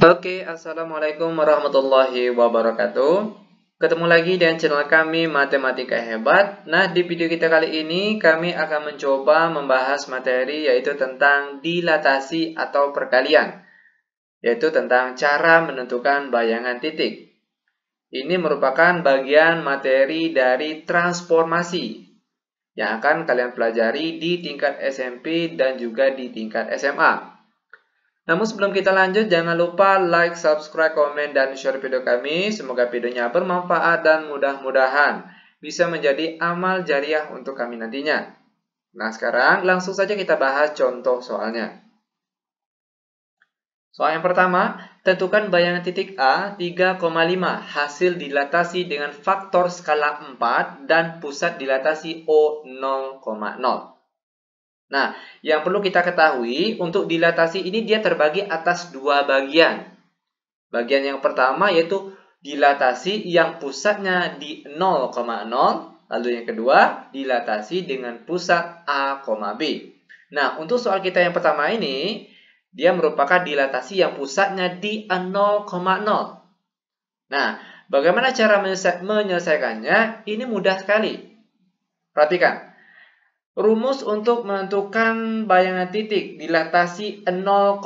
Oke, assalamualaikum warahmatullahi wabarakatuh. Ketemu lagi dengan channel kami Matematika Hebat. Nah, di video kita kali ini kami akan mencoba membahas materi yaitu tentang dilatasi atau perkalian, yaitu tentang cara menentukan bayangan titik. Ini merupakan bagian materi dari transformasi yang akan kalian pelajari di tingkat SMP dan juga di tingkat SMA. Namun sebelum kita lanjut, jangan lupa like, subscribe, komen, dan share video kami. Semoga videonya bermanfaat dan mudah-mudahan bisa menjadi amal jariah untuk kami nantinya. Nah, sekarang langsung saja kita bahas contoh soalnya. Soal yang pertama, tentukan bayangan titik A 3,5 hasil dilatasi dengan faktor skala 4 dan pusat dilatasi O 0,0. Nah, yang perlu kita ketahui, untuk dilatasi ini dia terbagi atas dua bagian. Bagian yang pertama yaitu dilatasi yang pusatnya di 0,0, lalu yang kedua dilatasi dengan pusat A, B. Nah, untuk soal kita yang pertama ini, dia merupakan dilatasi yang pusatnya di 0,0. Nah, bagaimana cara menyelesaikannya? Ini mudah sekali. Perhatikan. Rumus untuk menentukan bayangan titik dilatasi 0,0.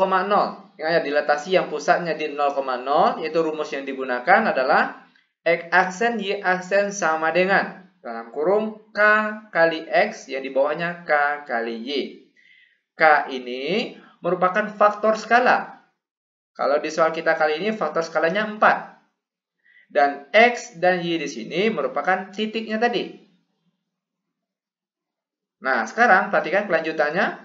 Ingat ya, dilatasi yang pusatnya di 0,0, yaitu rumus yang digunakan adalah X aksen Y aksen sama dengan dalam kurung K kali X yang di bawahnya K kali Y. K ini merupakan faktor skala. Kalau di soal kita kali ini faktor skalanya 4. Dan X dan Y di sini merupakan titiknya tadi. Nah, sekarang perhatikan kelanjutannya.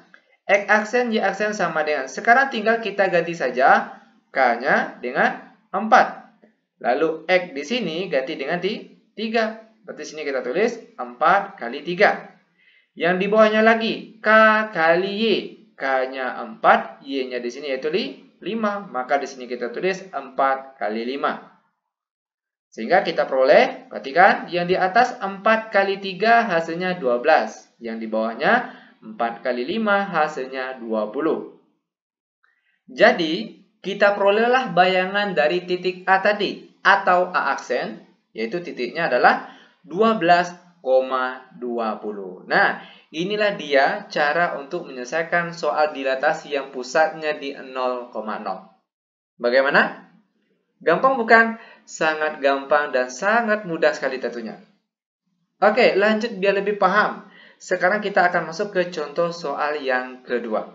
X aksen, Y aksen sama dengan. Sekarang tinggal kita ganti saja K-nya dengan 4. Lalu X di sini ganti dengan 3. Berarti sini kita tulis 4 kali 3. Yang di bawahnya lagi K kali Y. K-nya 4, Y-nya di sini yaitu 5. Maka di sini kita tulis 4 kali 5. Sehingga kita peroleh, perhatikan, yang di atas 4 kali 3 hasilnya 12. Yang di bawahnya 4 kali 5 hasilnya 20. Jadi, kita perolehlah bayangan dari titik A tadi, atau A aksen, yaitu titiknya adalah 12,20. Nah, inilah dia cara untuk menyelesaikan soal dilatasi yang pusatnya di 0,0. Bagaimana? Gampang bukan? Sangat gampang dan sangat mudah sekali tentunya. Oke, lanjut biar lebih paham. Sekarang kita akan masuk ke contoh soal yang kedua.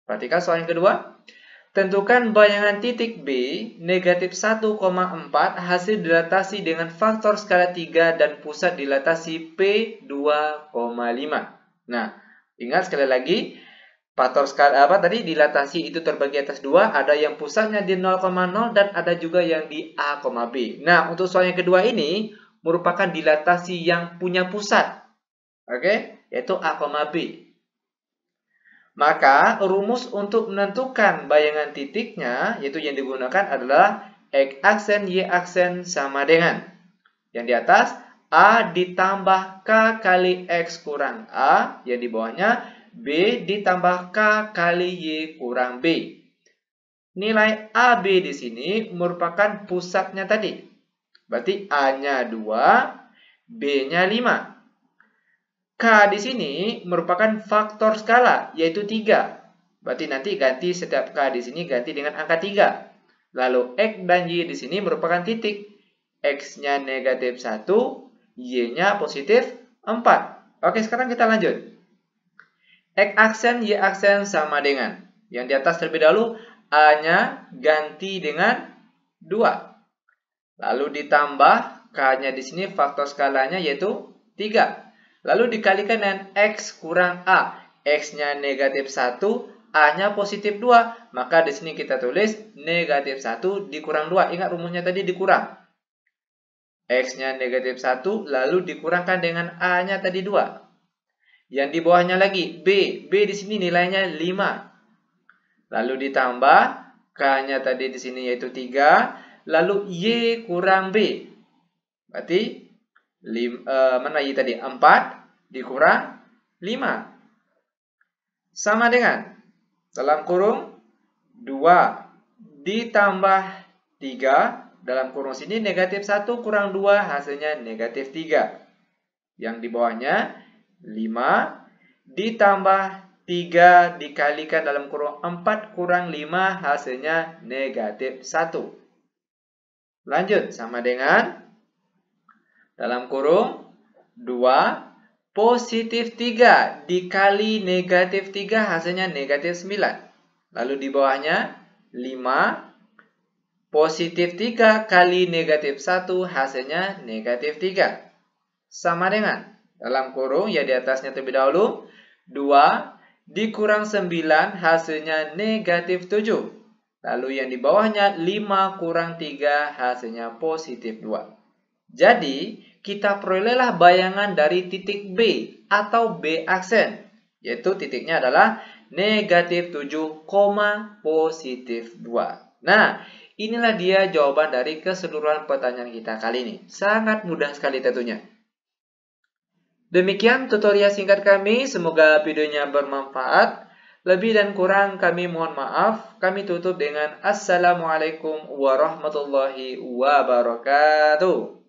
Perhatikan soal yang kedua. Tentukan bayangan titik B negatif 1,4 hasil dilatasi dengan faktor skala 3 dan pusat dilatasi P 2,5. Nah, ingat sekali lagi. Faktor skala dilatasi itu terbagi atas 2, ada yang pusatnya di 0,0 dan ada juga yang di A, B. Nah, untuk soal yang kedua ini merupakan dilatasi yang punya pusat. Oke, yaitu A, B. Maka rumus untuk menentukan bayangan titiknya yaitu yang digunakan adalah X aksen Y aksen sama dengan yang di atas A ditambah K kali X kurang A, yang di bawahnya B ditambah K kali Y kurang B. Nilai AB di sini merupakan pusatnya tadi. Berarti A-nya 2, B-nya 5. K di sini merupakan faktor skala, yaitu 3. Berarti nanti ganti setiap K di sini ganti dengan angka 3. Lalu X dan Y di sini merupakan titik. X-nya negatif 1, Y-nya positif 4. Oke, sekarang kita lanjut. X aksen, Y aksen sama dengan. Yang di atas terlebih dahulu, A-nya ganti dengan 2. Lalu ditambah, K-nya di sini faktor skalanya yaitu 3. Lalu dikalikan dengan X kurang A. X-nya negatif 1, A-nya positif 2. Maka di sini kita tulis negatif 1 dikurang 2. Ingat rumusnya tadi dikurang. X-nya negatif 1, lalu dikurangkan dengan A-nya tadi 2. Yang di bawahnya lagi B. B di sini nilainya 5. Lalu ditambah K-nya tadi di sini yaitu 3. Lalu Y kurang B. Berarti mana Y tadi? 4 dikurang 5. Sama dengan dalam kurung 2 ditambah 3, dalam kurung sini negatif 1 kurang 2 hasilnya negatif 3. Yang di bawahnya 5 ditambah 3 dikalikan dalam kurung 4 kurang 5 hasilnya negatif 1. Lanjut sama dengan dalam kurung 2 positif 3 dikali negatif 3 hasilnya negatif 9. Lalu di bawahnya 5 positif 3 kali negatif 1 hasilnya negatif 3. Sama dengan dalam kurung ya di atasnya terlebih dahulu 2 dikurang 9 hasilnya negatif 7. Lalu yang di bawahnya 5 kurang 3 hasilnya positif 2. Jadi kita perolehlah bayangan dari titik B atau B aksen. Yaitu titiknya adalah negatif 7, positif 2. Nah, inilah dia jawaban dari keseluruhan pertanyaan kita kali ini. Sangat mudah sekali tentunya. Demikian tutorial singkat kami, semoga videonya bermanfaat. Lebih dan kurang kami mohon maaf. Kami tutup dengan Assalamualaikum warahmatullahi wabarakatuh.